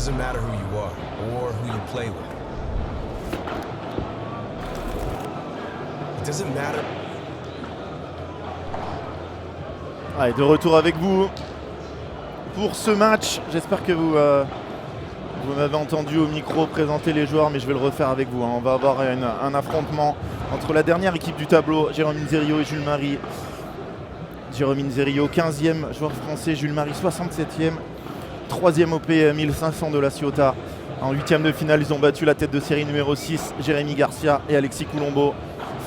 doesn't matter who you are or who you play with. It doesn't matter. Allez, de retour avec vous pour ce match. J'espère que vous m'avez entendu au micro présenter les joueurs, mais je vais le refaire avec vous. On va avoir un affrontement entre la dernière équipe du tableau, Jérôme Inzerio et Jules Marie. Jérôme Inzerio, 15e joueur français, Jules Marie, 67e, 3e OP 1500 de la Ciotat. En 8e de finale, ils ont battu la tête de série numéro 6, Jérémy Garcia et Alexis Coulombeau.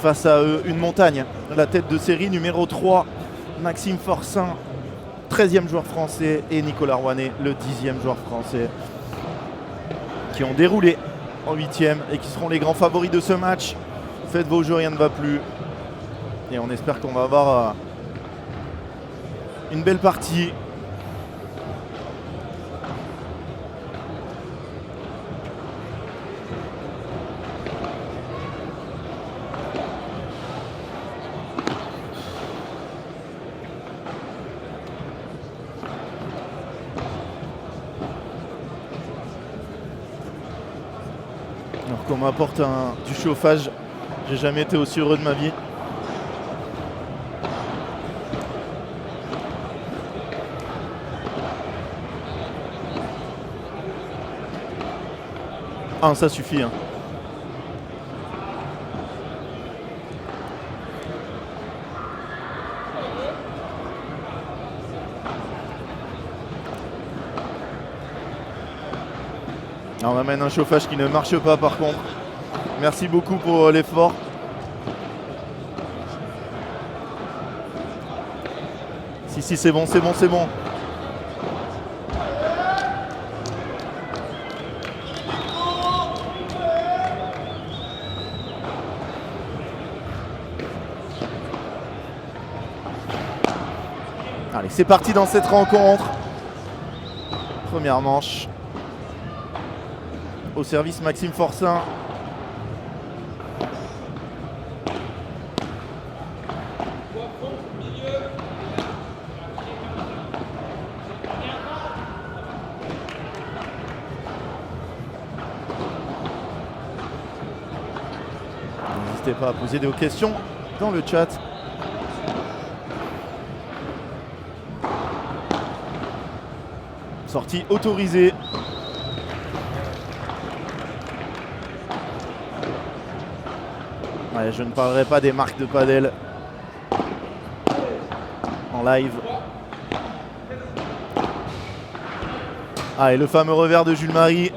Face à eux, une montagne, la tête de série numéro 3, Maxime Forcin, 13e joueur français, et Nicolas Rouanet, le 10e joueur français, qui ont déroulé en 8e et qui seront les grands favoris de ce match Faites vos jeux, rien ne va plus. Et on espère qu'on va avoir une belle partie. Alors qu'on m'apporte du chauffage, j'ai jamais été aussi heureux de ma vie. Ah, ça suffit. Hein. On amène un chauffage qui ne marche pas par contre. Merci beaucoup pour l'effort. Si, c'est bon, c'est bon, c'est bon. Allez, c'est parti dans cette rencontre. Première manche. Au service Maxime Forçin. N'hésitez pas à poser des questions dans le chat. Sortie autorisée. Ouais, je ne parlerai pas des marques de padel en live. Ah, et le fameux revers de Jules Marie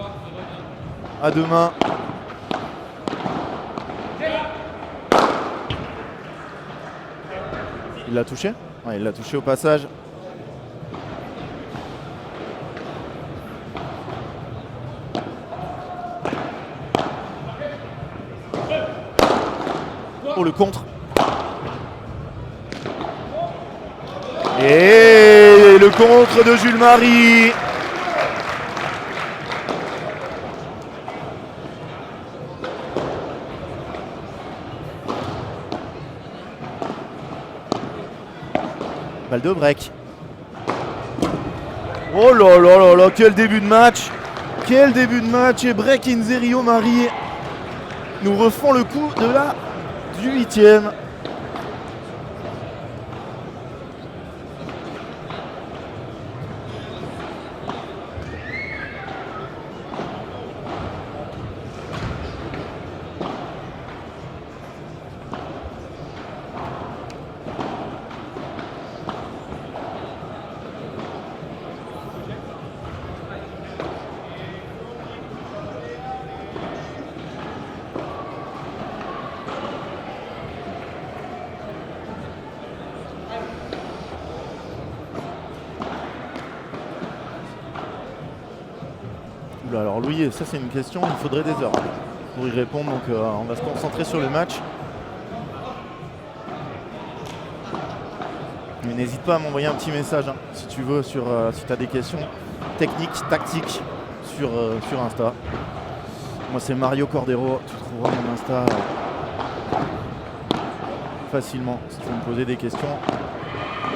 à deux mains. Il l'a touché? Ouais, il l'a touché au passage. Oh, le contre. Et le contre de Jules Marie. Balle de break. Oh là là là là, quel début de match. Quel début de match. Et break Inzerio Marie. Nous refont le coup de la du 8e. Alors Louis, ça c'est une question, il faudrait des heures pour y répondre, donc on va se concentrer sur le match. Mais n'hésite pas à m'envoyer un petit message hein, si tu veux, si tu as des questions techniques, tactiques sur Insta. Moi c'est Mario Cordero, tu trouveras mon Insta facilement si tu veux me poser des questions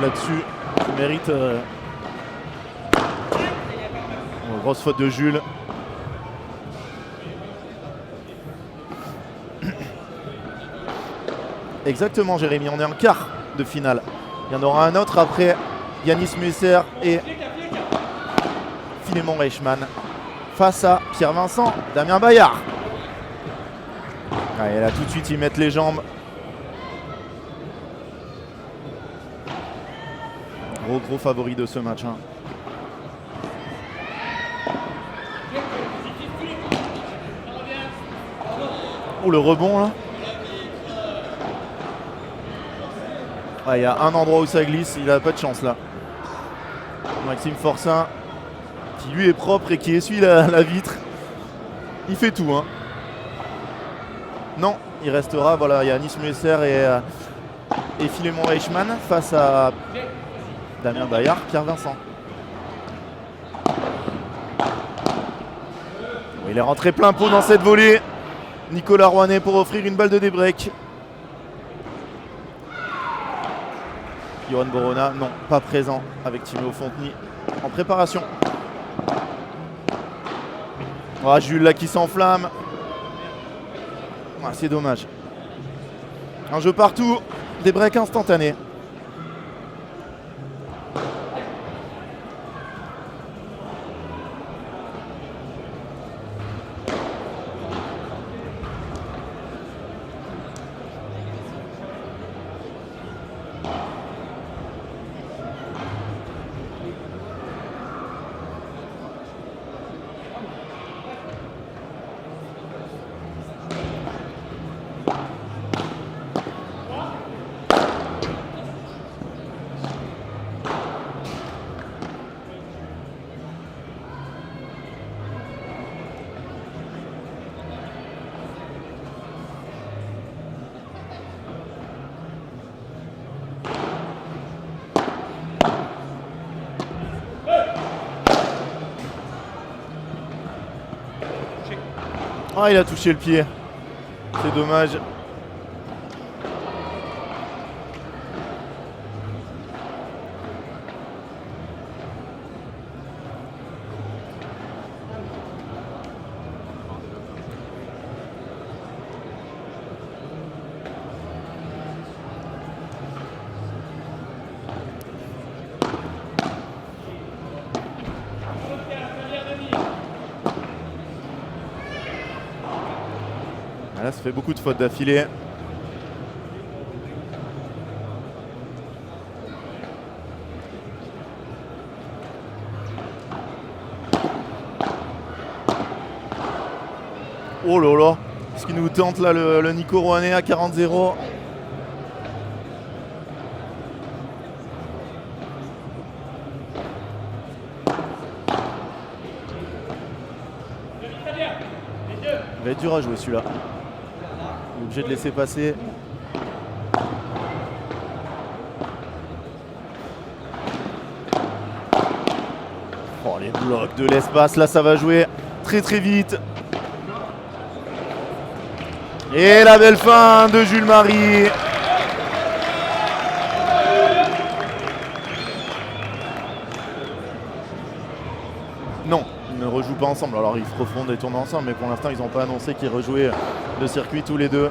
là-dessus. Tu mérites grosse faute de Jules. Exactement Jérémy, on est en quart de finale. Il y en aura un autre après Yanis Musser et Philémon Reichmann face à Pierre-Vincent Damien Bayard. Allez, là tout de suite ils mettent les jambes. Gros favori de ce match. Hein. Oh le rebond là. Ah, il y a un endroit où ça glisse, il n'a pas de chance là. Maxime Forçin qui lui est propre et qui essuie la vitre. Il fait tout hein. Non, Il restera, voilà, il y a Anis Messer et Philémon Reichmann face à Damien Bayard, Pierre Vincent. Il est rentré plein pot dans cette volée. Nicolas Rouanet pour offrir une balle de débreak. Johan Borona, non, pas présent avec Timéo Fonteny en préparation. Ah, Jules là qui s'enflamme. Ah, c'est dommage. Un jeu partout, des breaks instantanés. Ah, il a touché le pied. C'est dommage. Là, ça fait beaucoup de fautes d'affilée. Oh là là, ce qui nous tente là, le Nico Rouanet à 40-0. Il va être dur à jouer celui-là. Il est obligé de laisser passer. Oh, les blocs de l'espace, là ça va jouer très très vite. Et la belle fin de Jules Marie. Non, ils ne rejouent pas ensemble. Alors ils se refont des tournois ensemble, mais pour l'instant ils n'ont pas annoncé qu'ils rejouaient le circuit tous les deux.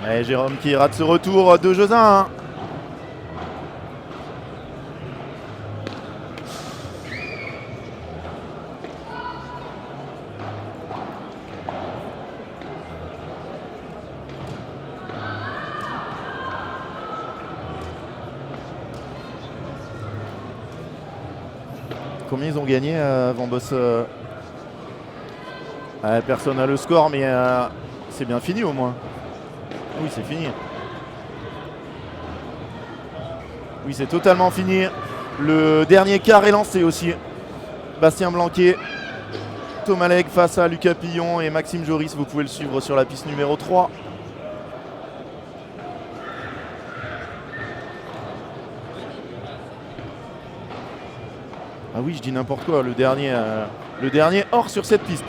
Et Jérôme qui rate ce retour de jeux à 1. Combien ils ont gagné avant Boss personne n'a le score, mais c'est bien fini au moins. Oui, c'est fini. Oui, c'est totalement fini. Le dernier quart est lancé aussi. Bastien Blanquet, Thomas Legge face à Lucas Pillon et Maxime Joris. Vous pouvez le suivre sur la piste numéro 3. Ah oui, je dis n'importe quoi. Le dernier hors sur cette piste.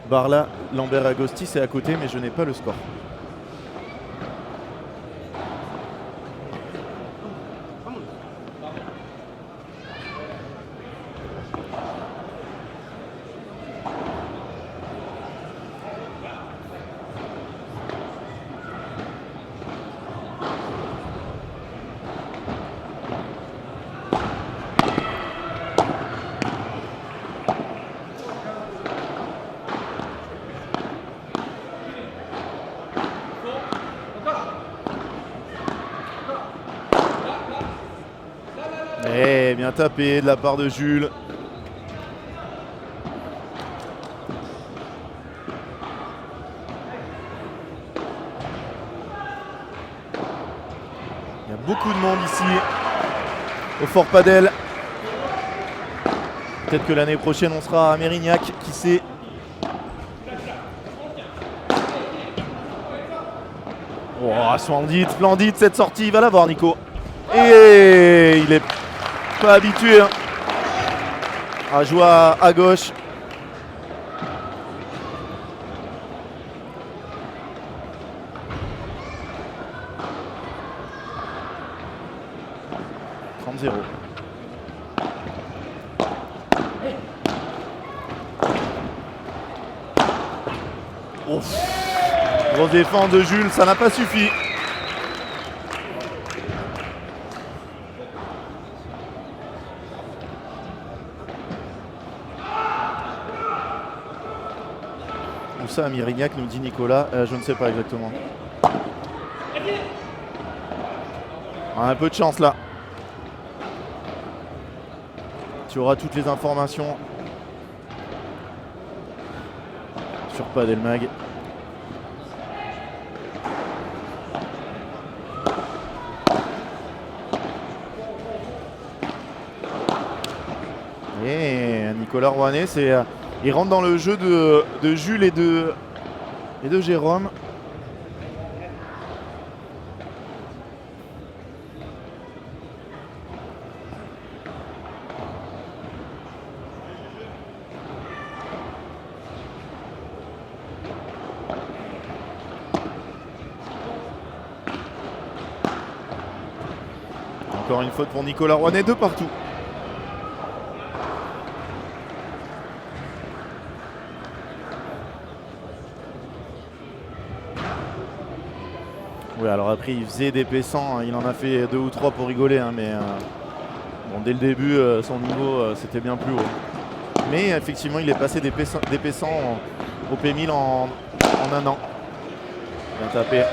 Barla, Lambert Agosti, c'est à côté, mais je n'ai pas le score. Bien tapé de la part de Jules. Il y a beaucoup de monde ici au Fort Padel. Peut-être que l'année prochaine on sera à Mérignac, qui sait. Oh, splendide cette sortie, il va la voir Nico. Et il est pas habitué à jouer à gauche. Grosse défense de Jules, ça n'a pas suffi. Où ça à Mérignac, nous dit Nicolas, je ne sais pas exactement. Un peu de chance là. Tu auras toutes les informations sur Padel Mag. Et Nicolas Rouanet, il rentre dans le jeu de Jules et de Jérôme. Encore une faute pour Nicolas Rouanet, de partout. Oui, alors après il faisait des P100, il en a fait 2 ou 3 pour rigoler, mais bon, dès le début son niveau c'était bien plus haut. Mais effectivement il est passé des P100 au P1000 en un an. Bien tapé.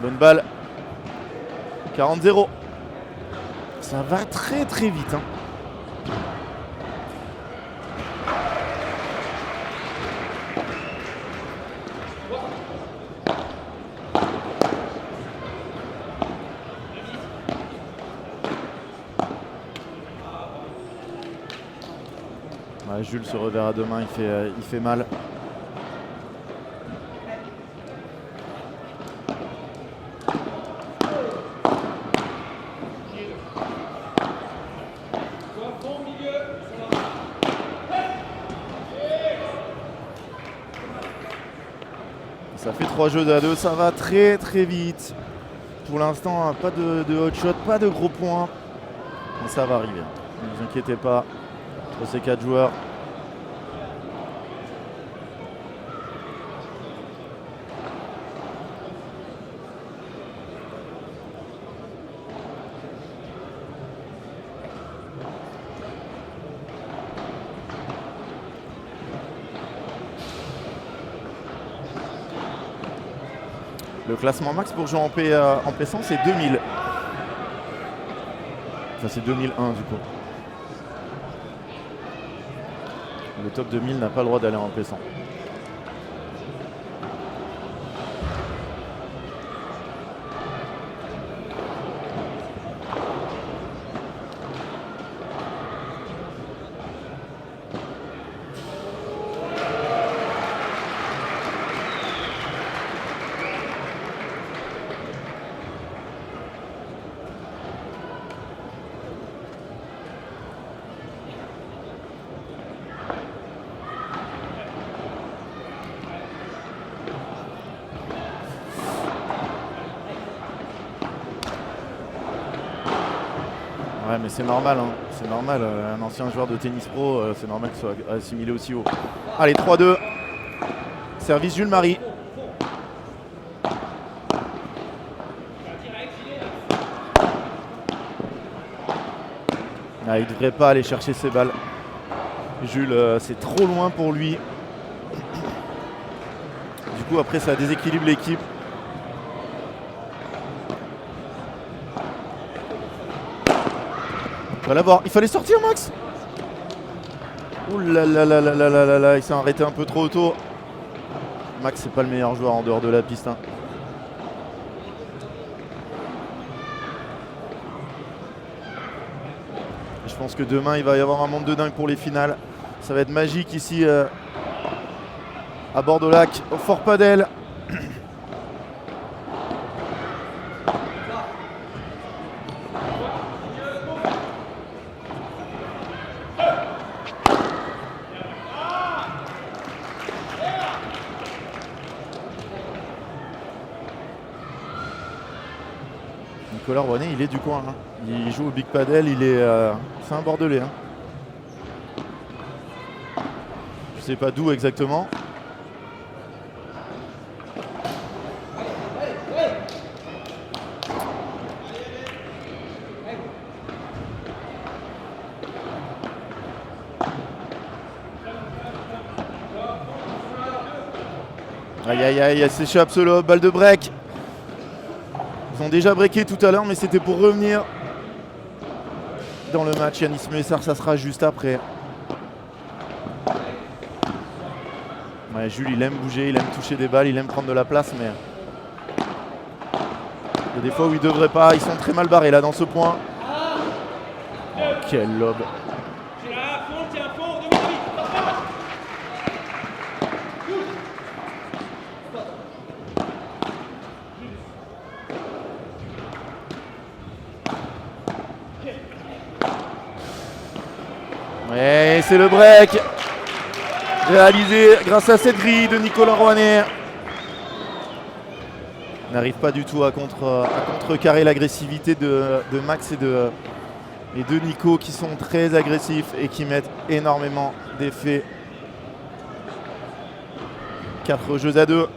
Bonne balle. 40-0. Ça va très très vite. Ouais, Jules se reverra demain, il fait mal. Ça fait 3 jeux à 2, ça va très très vite. Pour l'instant, pas de hot shot, pas de gros points. Mais ça va arriver. Ne vous inquiétez pas, entre ces 4 joueurs. Le classement max pour jouer en P100, c'est 2000. Enfin, c'est 2001 du coup. Le top 2000 n'a pas le droit d'aller en P100. Ouais, mais c'est normal, hein. C'est normal. Un ancien joueur de tennis pro, c'est normal qu'il soit assimilé aussi haut. Allez, 3-2. Service Jules Marie. Ah, il ne devrait pas aller chercher ses balles. Jules, c'est trop loin pour lui. Du coup, après, ça déséquilibre l'équipe. On va l'avoir. Il fallait sortir, Max. Ouh là là là là là là là là. Il s'est arrêté un peu trop tôt. Max, c'est pas le meilleur joueur en dehors de la piste, hein. Je pense que demain, il va y avoir un monde de dingue pour les finales. Ça va être magique ici à Bordeaux-Lac, au Fort Padel. Nicolas Rouanet, il est du coin, hein. Il joue au Big Padel, c'est un Bordelais, hein. Je sais pas d'où exactement. Aïe aïe aïe, elle s'échappe ce lob, balle de break. Ils ont déjà breaké tout à l'heure, mais c'était pour revenir dans le match. Yanis Messar, ça sera juste après. Ouais, Jules, il aime bouger, il aime toucher des balles, il aime prendre de la place, mais il y a des fois où il ne devrait pas. Ils sont très mal barrés là dans ce point. Oh, quel lob. Et c'est le break réalisé grâce à cette grille de Nicolas Rouanet. N'arrive pas du tout à contrecarrer l'agressivité de Max et de Nico, qui sont très agressifs et qui mettent énormément d'effets. 4 jeux à 2.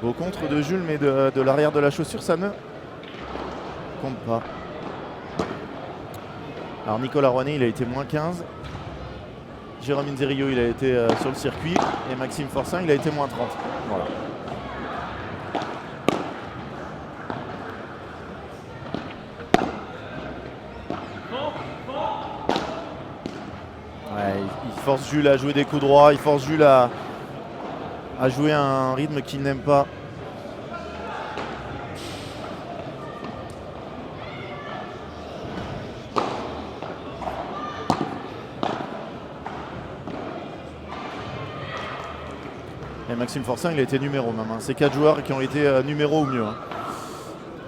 Beau contre de Jules, mais de l'arrière de la chaussure, ça ne compte pas. Alors Nicolas Rouanet, il a été moins 15. Jérôme Inzerillo, il a été sur le circuit. Et Maxime Forçin, il a été moins 30. Voilà. Ouais, il force Jules à jouer des coups droits, il force Jules à jouer un rythme qu'il n'aime pas. Et Maxime Forçin, il a été numéro même, hein. C'est 4 joueurs qui ont été numéro ou mieux, hein.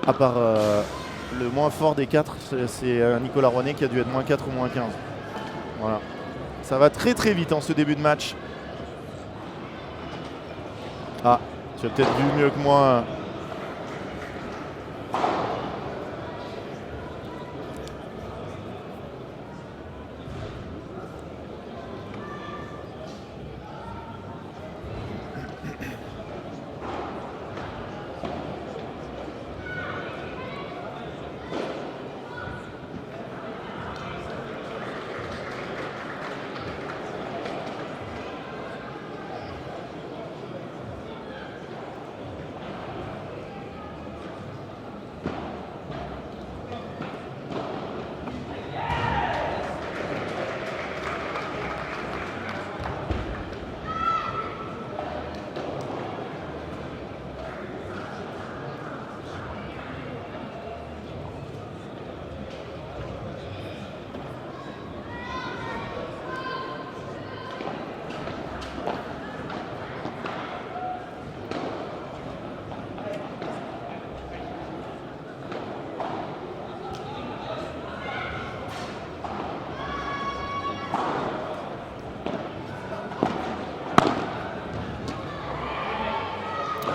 À part le moins fort des 4, c'est Nicolas Rouanet qui a dû être moins 4 ou moins 15. Voilà. Ça va très très vite en ce début de match. Ah, tu as peut-être vu mieux que moi.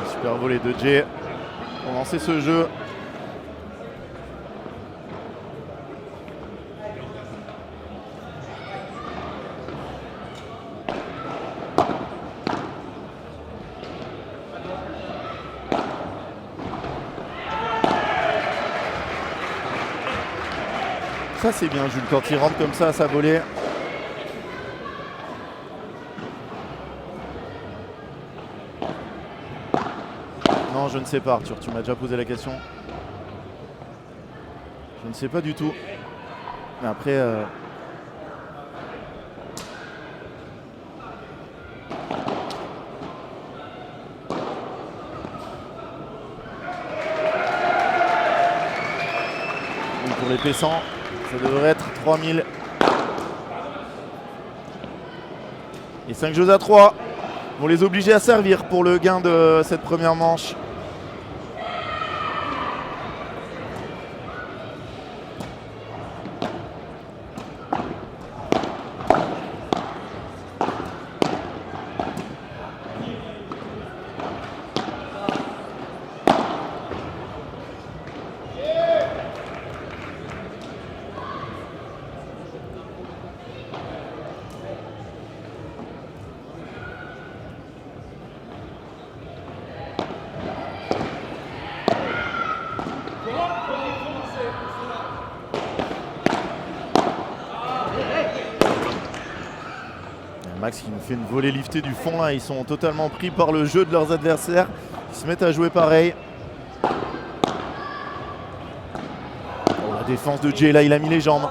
Super volée de Jay pour lancer ce jeu. Ça c'est bien Jules quand il rentre comme ça à sa volée. Non, je ne sais pas Arthur, tu m'as déjà posé la question. Je ne sais pas du tout. Mais après... pour les P100, ça devrait être 3000. Et 5 jeux à 3 vont les obliger à servir pour le gain de cette première manche. Max qui nous fait une volée liftée du fond là, ils sont totalement pris par le jeu de leurs adversaires. Ils se mettent à jouer pareil. Oh, la défense de Jay là, il a mis les jambes.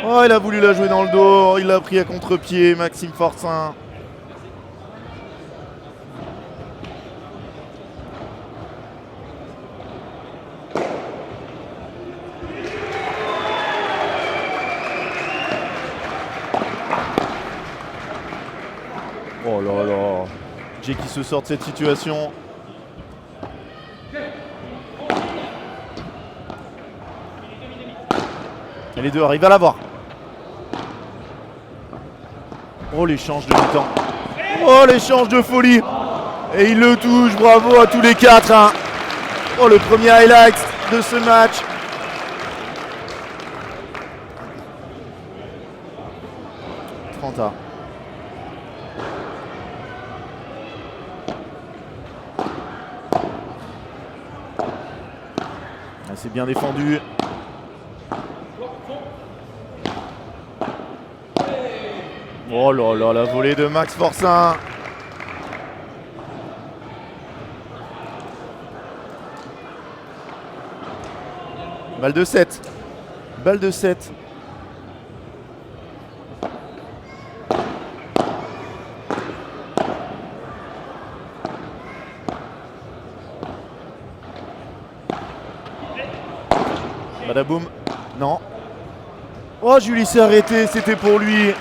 Oh, il a voulu la jouer dans le dos, il l'a pris à contre-pied, Maxime Forçin. Oh là là, Jay qui se sort de cette situation. Et les deux arrivent à l'avoir. Oh l'échange de mi-temps. Oh l'échange de folie. Et il le touche, bravo à tous les quatre. Hein. Oh le premier highlight de ce match. Trenta. C'est bien défendu. Oh là là, la volée de Max Forçin. Balle de 7. Balle de 7. Badaboum. Non. Oh, Julie s'est arrêté, c'était pour lui.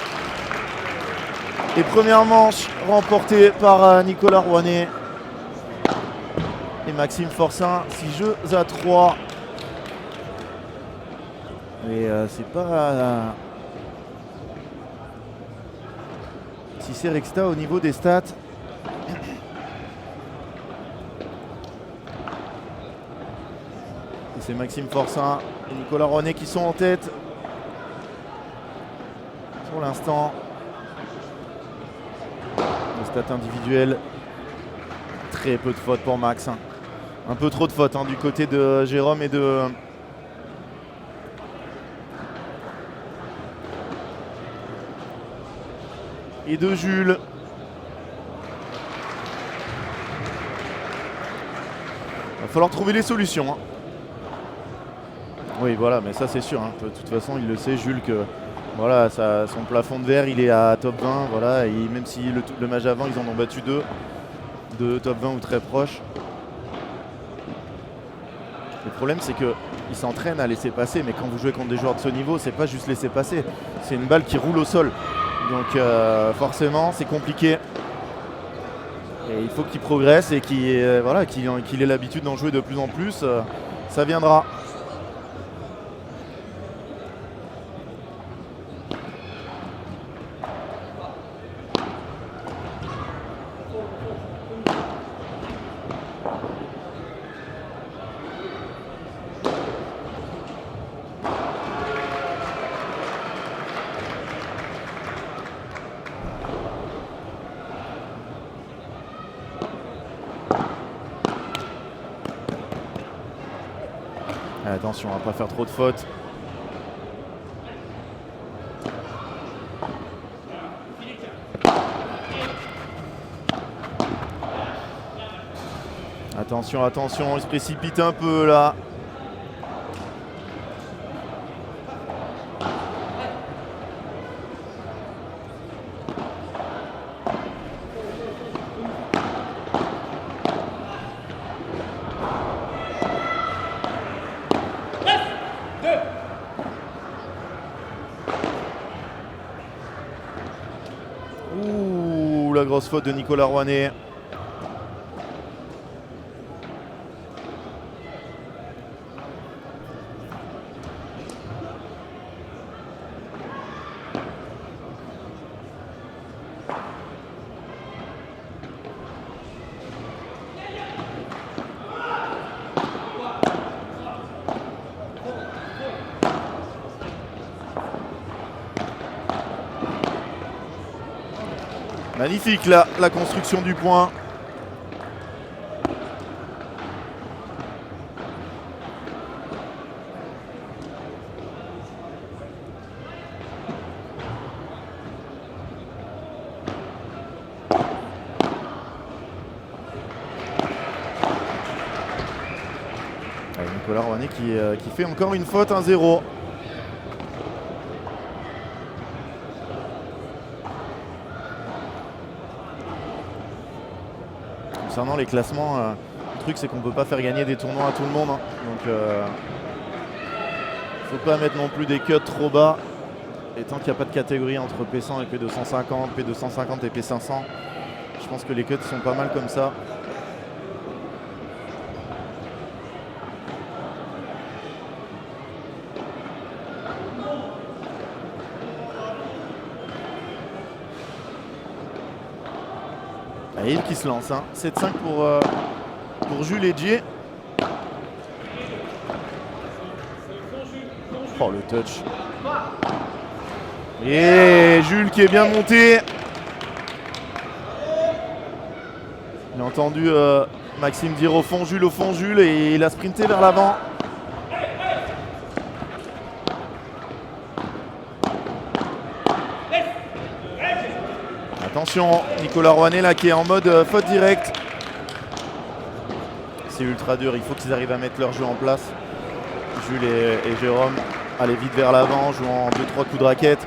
Et première manche remportée par Nicolas Rouanet. Et Maxime Forçin, 6 jeux à 3. Et c'est pas... si c'est Rexta au niveau des stats. C'est Maxime Forçin et Nicolas Rouanet qui sont en tête. Pour l'instant. Les stats individuelles. Très peu de fautes pour Max. Hein. Un peu trop de fautes hein, du côté de Jérôme et de... Jules. Il va falloir trouver les solutions. Hein. Oui, voilà, mais ça c'est sûr. Hein. De toute façon, il le sait, Jules, que voilà, son plafond de verre, il est à top 20. Voilà, et même si le match avant, ils en ont battu 2 de top 20 ou très proches. Le problème, c'est qu'ils s'entraînent à laisser passer, mais quand vous jouez contre des joueurs de ce niveau, c'est pas juste laisser passer. C'est une balle qui roule au sol. Donc forcément, c'est compliqué. Et il faut qu'il progresse et qu'il ait l'habitude d'en jouer de plus en plus. Ça viendra. Attention, on va pas faire trop de fautes. Attention, attention, il se précipite un peu là. Ouh, la grosse faute de Nicolas Rouanet. Magnifique là, la construction du point. Nicolas Rouanet qui fait encore une faute, 1-0. Concernant les classements, le truc c'est qu'on ne peut pas faire gagner des tournois à tout le monde. Hein. Donc faut pas mettre non plus des cuts trop bas. Et tant qu'il n'y a pas de catégorie entre P100 et P250, P250 et P500, je pense que les cuts sont pas mal comme ça. Et Yves qui se lance, hein. 7-5 pour Jules Edgier. Oh le touch. Et Jules qui est bien monté. Il a entendu Maxime dire au fond Jules et il a sprinté vers l'avant. Attention, Nicolas Rouanet là qui est en mode faute directe. C'est ultra dur, il faut qu'ils arrivent à mettre leur jeu en place. Jules et Jérôme, allez vite vers l'avant, jouant 2-3 coups de raquette.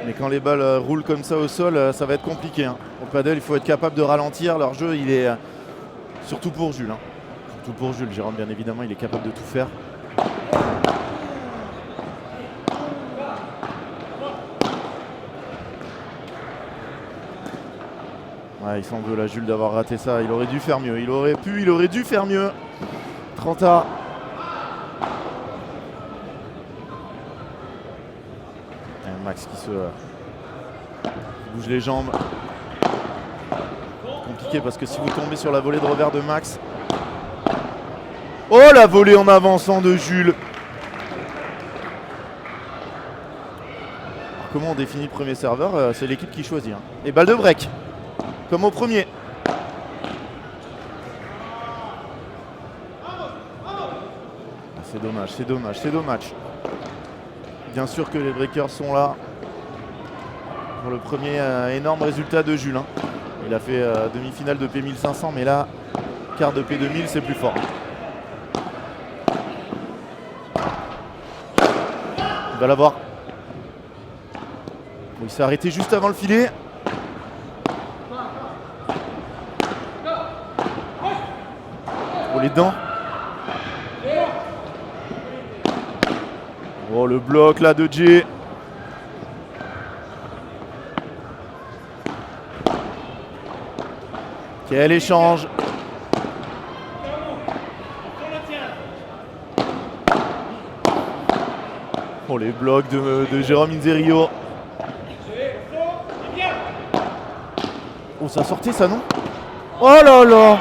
Mais quand les balles roulent comme ça au sol, ça va être compliqué. Hein. Au paddle, il faut être capable de ralentir. Leur jeu, il est surtout pour Jules. Hein. Surtout pour Jules. Jérôme, bien évidemment, il est capable de tout faire. Ouais, il s'en veut là, Jules, d'avoir raté ça. Il aurait dû faire mieux. Il aurait dû faire mieux. 30A. Max qui se bouge les jambes. Compliqué parce que si vous tombez sur la volée de revers de Max. Oh, la volée en avançant de Jules. Alors, comment on définit le premier serveur? C'est l'équipe qui choisit. Hein. Et balle de break. Comme au premier. C'est dommage, c'est dommage, c'est dommage. Bien sûr que les breakers sont là pour le premier énorme résultat de Jules. Hein. Il a fait demi-finale de P1500, mais là, quart de P2000, c'est plus fort. Il va l'avoir. Bon, il s'est arrêté juste avant le filet. Oh, les dents. Oh, le bloc là de Jay. Quel échange. Oh, les blocs de Jérôme Inzerio. Oh, ça sortait ça, non? Oh là là.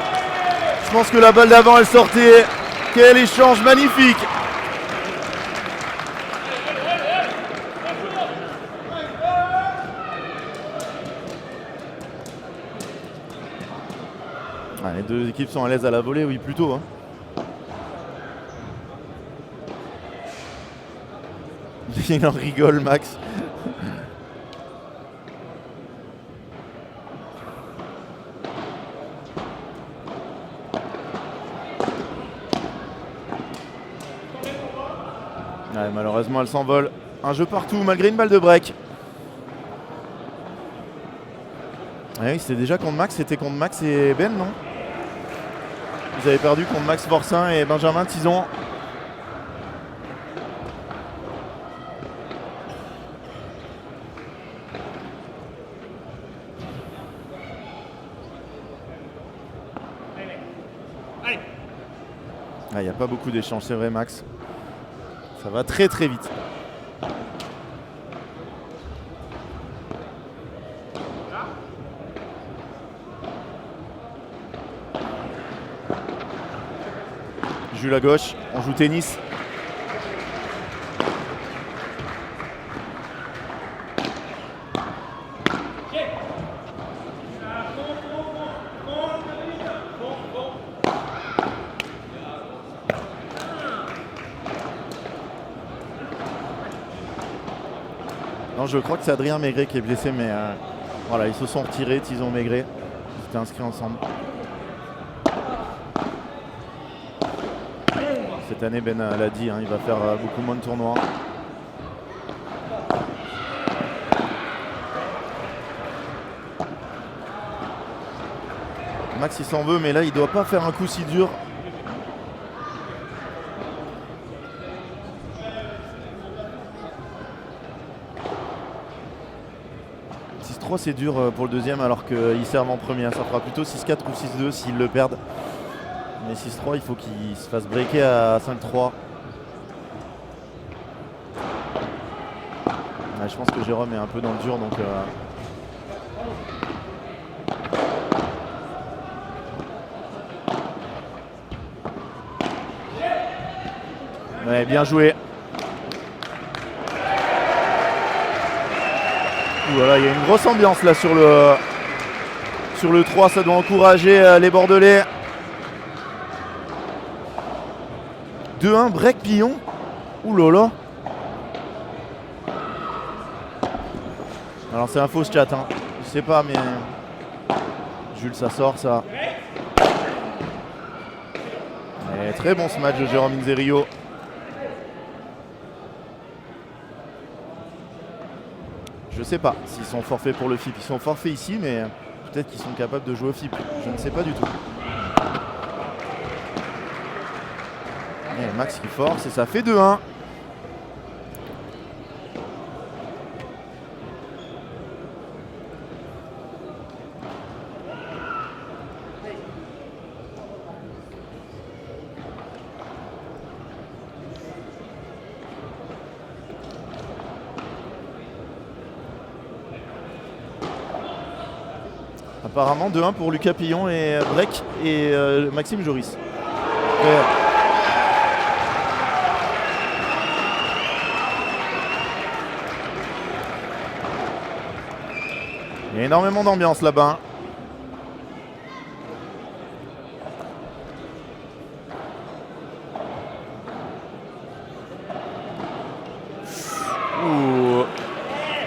Je pense que la balle d'avant elle sortait. Quel échange magnifique. Les deux équipes sont à l'aise à la volée, oui plutôt. Hein. Il en rigole, Max. Ouais, malheureusement, elle s'envole. Un jeu partout, malgré une balle de break. Oui, c'était déjà contre Max, c'était contre Max et Ben, non? Vous avez perdu contre Max Forcin et Benjamin Tison. Il n'y a pas beaucoup d'échanges, c'est vrai, Max. Ça va très très vite. Jules à gauche, on joue tennis. Non, je crois que c'est Adrien Maigret qui est blessé, mais voilà, ils se sont retirés, Tison Maigret. Ils étaient inscrits ensemble. Cette année, Ben l'a dit, hein, il va faire beaucoup moins de tournois. Max il s'en veut, mais là il doit pas faire un coup si dur. C'est dur pour le deuxième alors qu'ils servent en premier. Ça fera plutôt 6-4 ou 6-2 s'ils le perdent. Mais 6-3, il faut qu'ils se fassent breaker à 5-3. Ouais, je pense que Jérôme est un peu dans le dur, donc ouais, bien joué. Voilà, il y a une grosse ambiance là sur le 3, ça doit encourager les Bordelais. 2-1, break Pillon. Ouh là là. Alors c'est un faux chat, hein. Je sais pas, mais Jules, ça sort ça. Et très bon ce match de Jérôme Inzerio. Je sais pas s'ils sont forfaits pour le FIP. Ils sont forfaits ici, mais peut-être qu'ils sont capables de jouer au FIP. Je ne sais pas du tout. Et Max qui force et ça fait 2-1. Apparemment 2-1 pour Lucas Pillon et Breck et Maxime Joris. Il y a énormément d'ambiance là-bas. Ouh.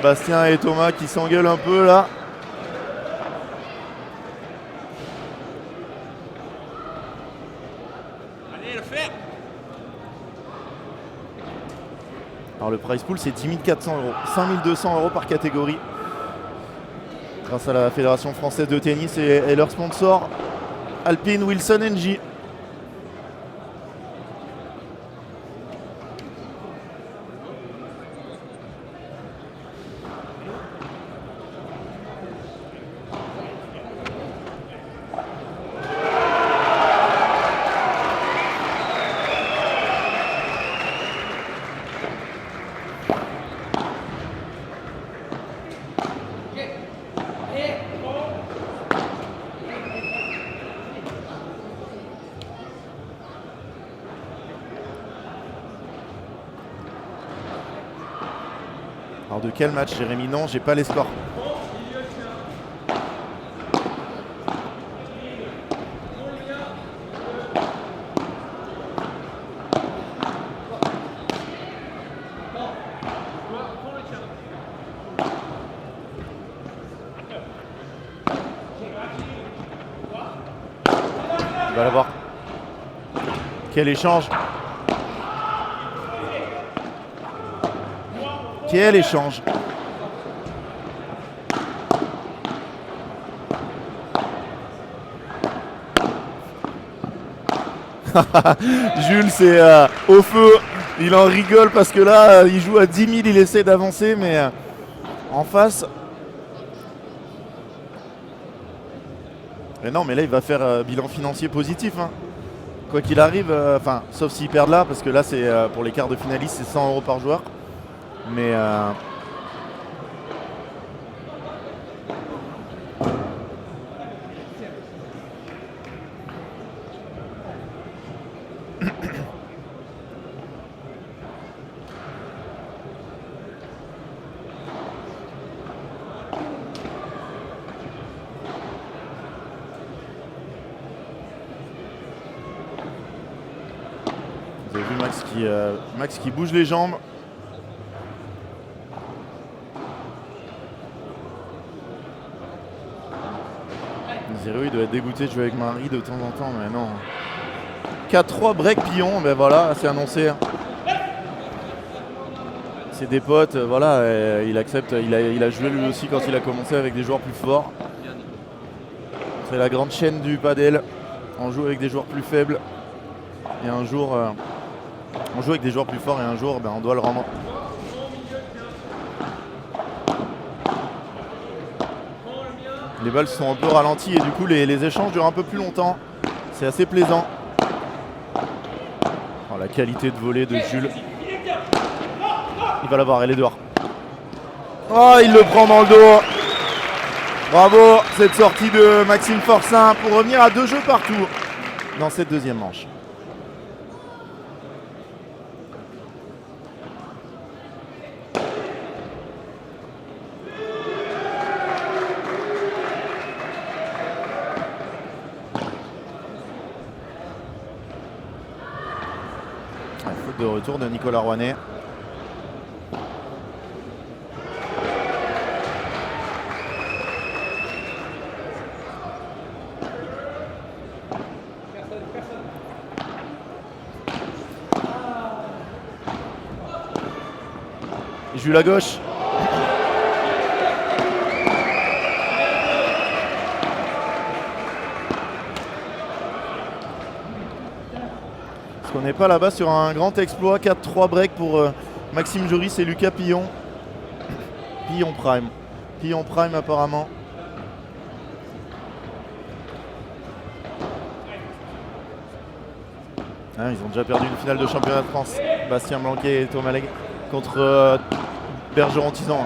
Bastien et Thomas qui s'engueulent un peu là. Alors le prize pool c'est 10 400 €, 5 200 € par catégorie. Grâce à la Fédération Française de Tennis et leur sponsor Alpine Wilson NJ. Alors de quel match, Jérémy? Non, j'ai pas les scores. va l'avoir. Quel échange. Quel échange. Jules, c'est au feu. Il en rigole parce que là, il joue à 10 000, il essaie d'avancer, mais en face. Mais non, mais là, il va faire bilan financier positif. Hein. Quoi qu'il arrive, sauf s'il perd là, parce que là, c'est pour les quarts de finalistes, c'est 100 € par joueur. Mais vous avez vu Max qui bouge les jambes. Zéro, il doit être dégoûté de jouer avec Marie de temps en temps, mais non. 4-3 break Pillon, ben voilà, c'est annoncé. C'est des potes, voilà, il accepte, il a joué lui aussi quand il a commencé avec des joueurs plus forts. C'est la grande chaîne du padel. On joue avec des joueurs plus faibles. Et un jour, on joue avec des joueurs plus forts et un jour, on doit le rendre. Les balles sont un peu ralenties et du coup les échanges durent un peu plus longtemps. C'est assez plaisant. Oh, la qualité de volée de Jules. Il va l'avoir, elle est dehors. Oh, il le prend dans le dos. Bravo, cette sortie de Maxime Forçin pour revenir à 2 jeux partout dans cette deuxième manche. Faute de retour de Nicolas Rouanet. Jules à gauche. Parce qu'on n'est pas là-bas sur un grand exploit. 4-3 break pour Maxime Joris et Lucas Pillon. Pillon Prime. Pillon Prime apparemment. Ah, ils ont déjà perdu une finale de championnat de France. Bastien Blanquet et Thomas Legge contre Bergeron-Tizan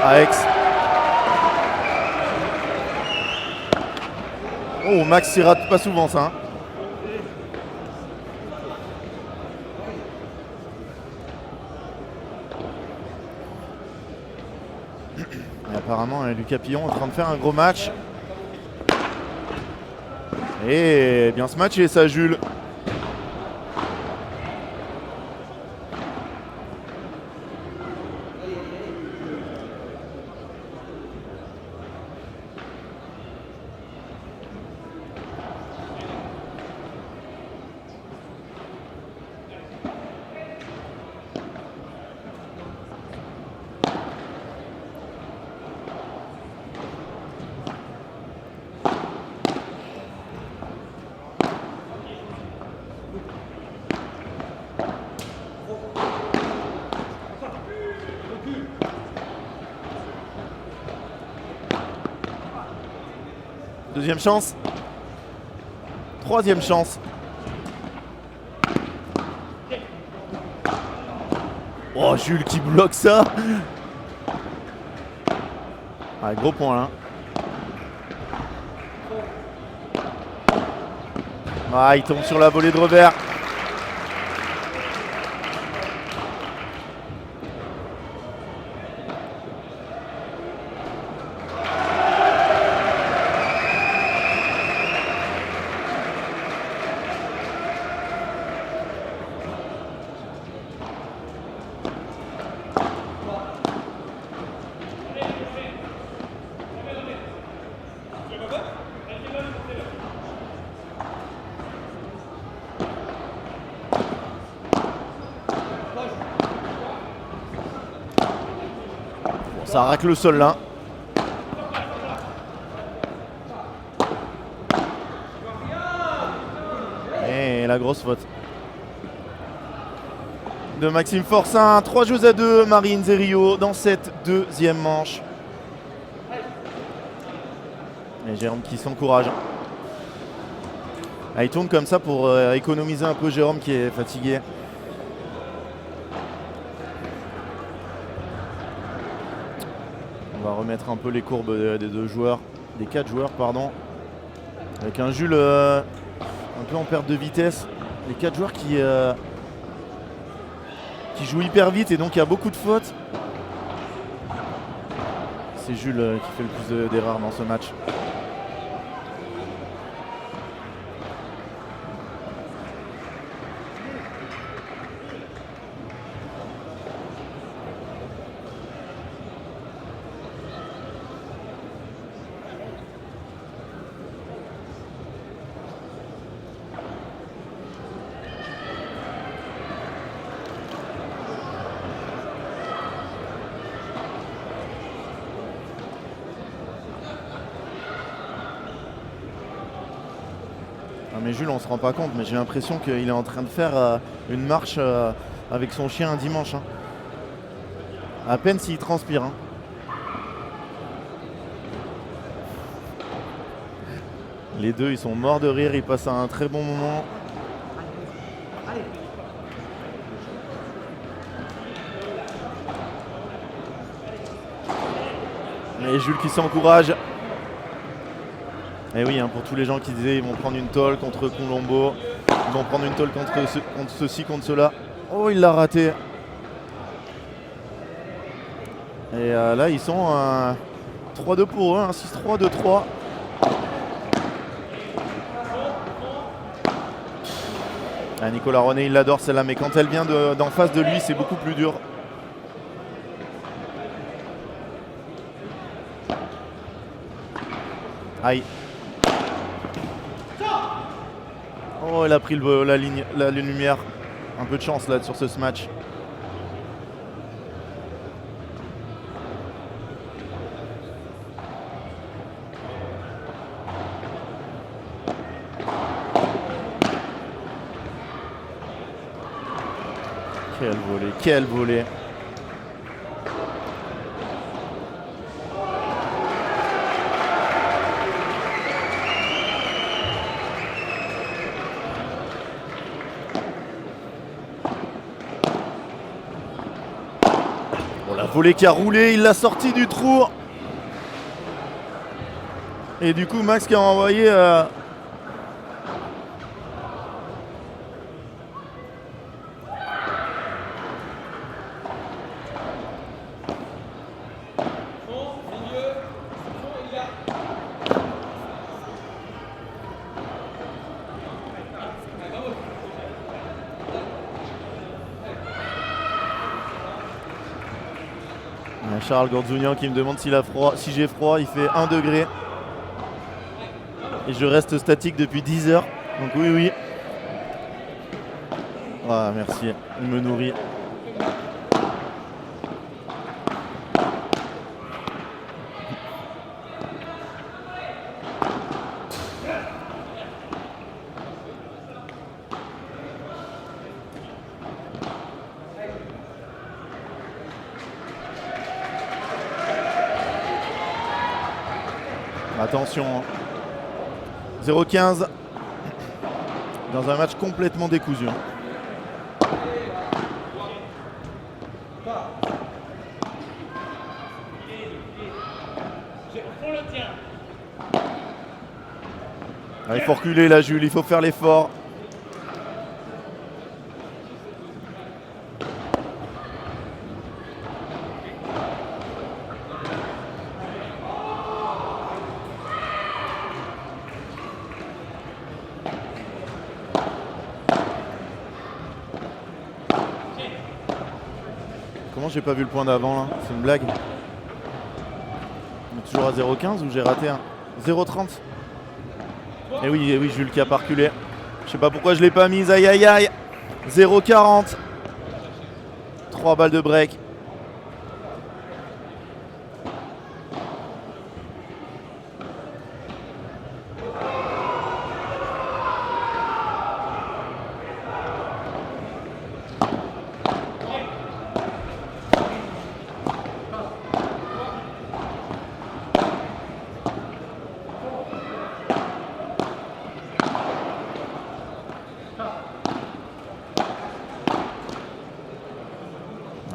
à Aix. Oh, Max, il rate pas souvent ça. Hein. Et apparemment, Lucas Pillon est en train de faire un gros match. Et bien ce match, et ça, Jules. Deuxième chance. Troisième chance. Oh, Jules qui bloque ça. Ah, gros point là. Ah, il tombe sur la volée de revers. Ça racle le sol là. Et la grosse faute de Maxime Forçin. 3-2, Marines et Rio dans cette deuxième manche. Et Jérôme qui s'encourage. Ah, il tourne comme ça pour économiser un peu Jérôme qui est fatigué. On va remettre un peu les courbes des deux joueurs, des 4 joueurs pardon. Avec un Jules un peu en perte de vitesse. Les 4 joueurs qui jouent hyper vite et donc il y a beaucoup de fautes. C'est Jules qui fait le plus d'erreurs dans ce match. Mais Jules, on se rend pas compte, mais j'ai l'impression qu'il est en train de faire une marche avec son chien un dimanche. Hein. À peine s'il transpire. Hein. Les deux, ils sont morts de rire, ils passent un très bon moment. Et Jules qui s'encourage. Et oui, hein, pour tous les gens qui disaient ils vont prendre une tôle contre Colombo, ils vont prendre une tôle contre ceci, contre cela. Oh, il l'a raté. Et là, ils sont 3-2 pour eux, 6-3, 2-3. Ah, Nicolas René, il l'adore celle-là, mais quand elle vient d'en face de lui, c'est beaucoup plus dur. Aïe. Oh, il a pris la lumière. Un peu de chance là sur ce match. Quel volée, quel volée. La volée qui a roulé, il l'a sorti du trou. Et du coup, Max qui a envoyé Charles Gorzounian qui me demande s'il a froid. Si j'ai froid, il fait 1 degré. Et je reste statique depuis 10 heures. Donc oui, oui. Ah, merci, il me nourrit. Attention, 0-15 dans un match complètement décousu. Ah, il faut reculer là, Jules, il faut faire l'effort. Comment j'ai pas vu le point d'avant là? C'est une blague. On est toujours à 0,15 ou j'ai raté un 0,30. Et oui, Jules qui a pas reculé. Je sais pas pourquoi je l'ai pas mise. Aïe aïe aïe. 0,40. 3 balles de break.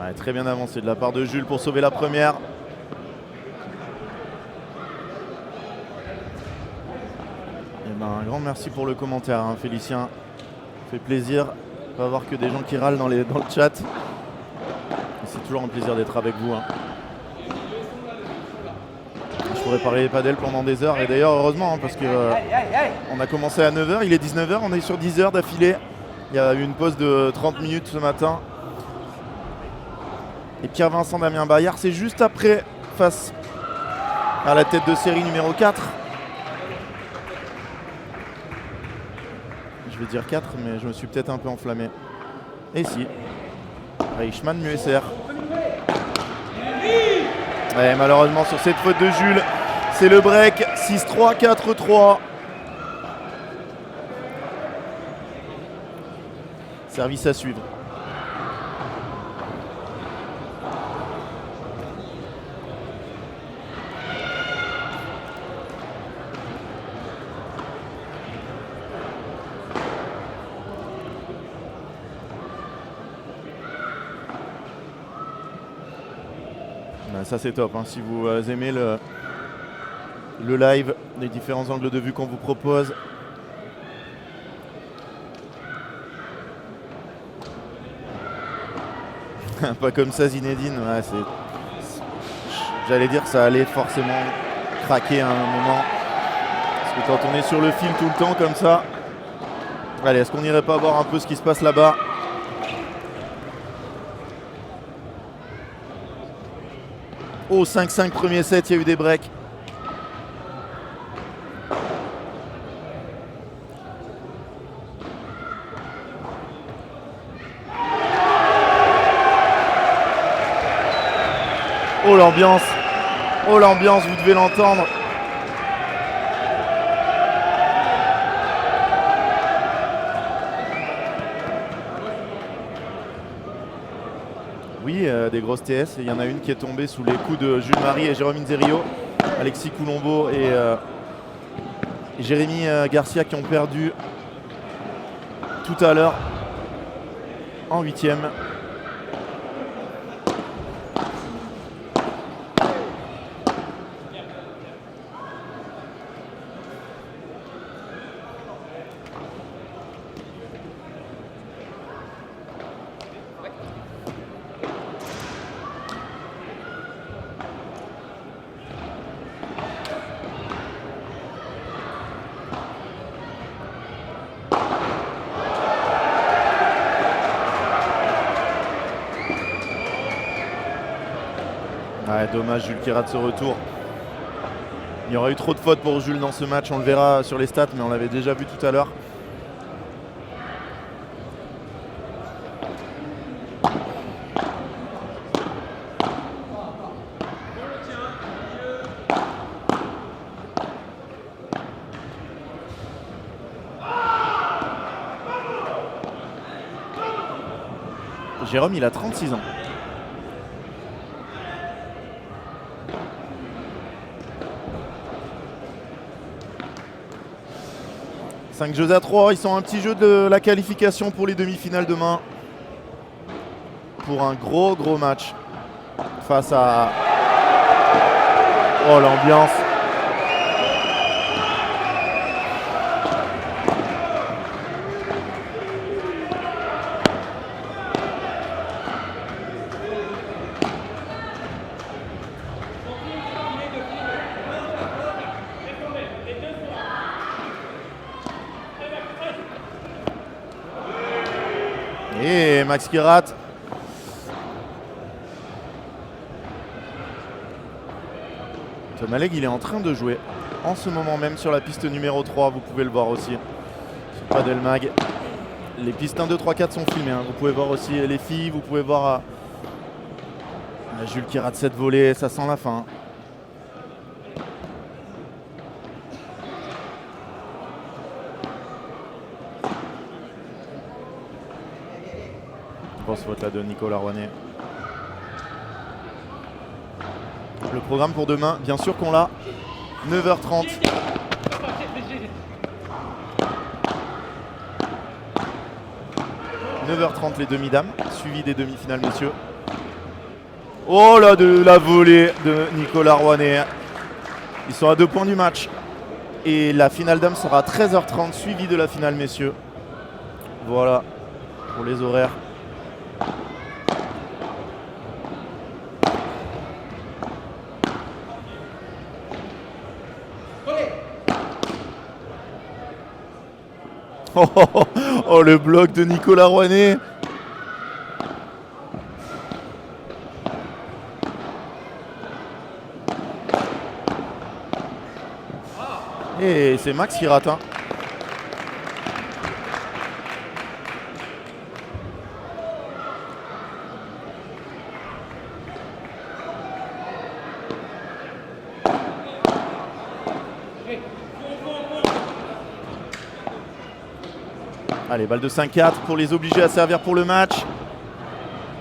Ouais, très bien avancé de la part de Jules pour sauver la première. Et ben, un grand merci pour le commentaire, hein, Félicien. Ça fait plaisir. On va voir que des gens qui râlent dans le chat. C'est toujours un plaisir d'être avec vous. Hein. Je pourrais parler padel pendant des heures. Et d'ailleurs, heureusement, hein, parce que on a commencé à 9h, il est 19h, on est sur 10 heures d'affilée. Il y a eu une pause de 30 minutes ce matin. Et Pierre-Vincent Damien Bayard, c'est juste après, face à la tête de série numéro 4. Je vais dire 4, mais je me suis peut-être un peu enflammé. Et si, Reichmann Muesser. Ouais, malheureusement, sur cette faute de Jules, c'est le break. 6-3, 4-3. Service à suivre. Ça c'est top, hein. Si vous aimez le live, les différents angles de vue qu'on vous propose. Pas comme ça Zinedine, ouais, j'allais dire que ça allait forcément craquer à un moment. Parce que quand on est sur le fil tout le temps comme ça, allez, est-ce qu'on n'irait pas voir un peu ce qui se passe là-bas ? Oh, 5-5 premier set, il y a eu des breaks. Oh l'ambiance, vous devez l'entendre. Oui, des grosses TS. Il y en a une qui est tombée sous les coups de Jules Marie et Jérôme Inzerio. Alexis Coulombo et Jérémy Garcia qui ont perdu tout à l'heure en 8e. Ouais, dommage, Jules qui rate ce retour. Il y aura eu trop de fautes pour Jules dans ce match, on le verra sur les stats, mais on l'avait déjà vu tout à l'heure. Jérôme, il a 36 ans. « 5 jeux à 3, ils sont un petit jeu de la qualification pour les demi-finales demain. Pour un gros match face à... Oh l'ambiance. Et Max qui rate. Tomaleg, il est en train de jouer en ce moment même sur la piste numéro 3. Vous pouvez le voir aussi sur Padel Mag. Les pistes 1, 2, 3, 4 sont filmées. Hein. Vous pouvez voir aussi les filles. Vous pouvez voir Jules qui rate cette volée. Ça sent la fin. Grosse faute là de Nicolas Rouanet. Le programme pour demain, bien sûr qu'on l'a. 9h30. 9h30 les demi-dames, suivi des demi-finales messieurs. Oh là, de la volée de Nicolas Rouanet. Ils sont à 2 points du match. Et la finale dames sera à 13h30, suivie de la finale messieurs. Voilà, pour les horaires. Oh, oh, oh, oh, le bloc de Nicolas Rouanet. Et c'est Max qui rate. Hein. Allez, balle de 5-4 pour les obliger à servir pour le match.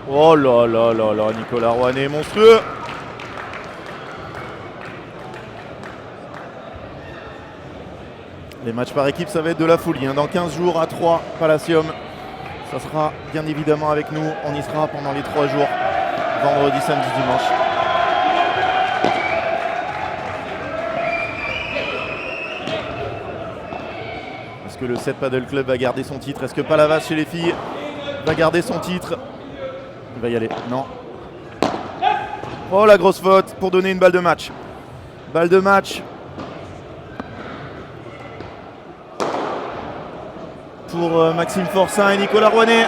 Oh là là là là, Nicolas Rouanet monstrueux. Les matchs par équipe, ça va être de la folie. Hein. Dans 15 jours à 3, Palacium. Ça sera bien évidemment avec nous. On y sera pendant les 3 jours. Vendredi, samedi, dimanche. Est-ce que le 7 Paddle Club va garder son titre? Est-ce que Palavas chez les filles va garder son titre? Il va y aller. Non. Oh, la grosse faute pour donner une balle de match. Balle de match. Pour Maxime Forçin et Nicolas Rouanet.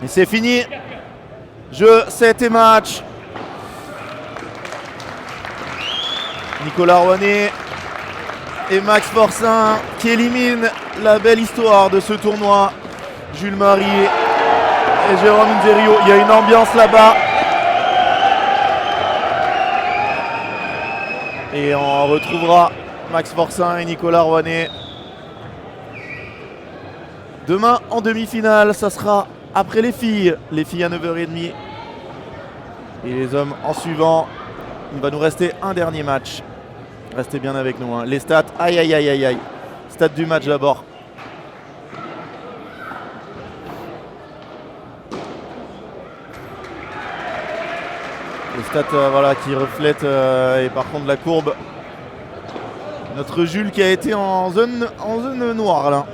Et c'est fini. Jeu, 7 et match. Nicolas Rouanet et Max Forçin qui éliminent la belle histoire de ce tournoi. Jules Marie et Jérôme Inzerio, il y a une ambiance là-bas. Et on retrouvera Max Forçin et Nicolas Rouanet demain en demi-finale. Ça sera après les filles à 9h30. Et les hommes en suivant. Il va nous rester un dernier match. Restez bien avec nous. Hein. Les stats, aïe aïe aïe aïe aïe. Stats du match d'abord. Les stats voilà, qui reflètent et par contre la courbe. Notre Jules qui a été en zone noire là.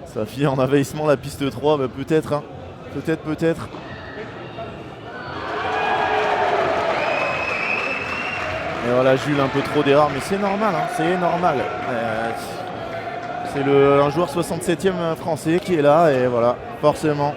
Ça finit en envahissement la piste 3, bah, peut-être. Hein. Peut-être. Et voilà Jules un peu trop d'erreurs, mais c'est normal, hein, c'est normal. C'est un joueur 67e français qui est là et voilà, forcément.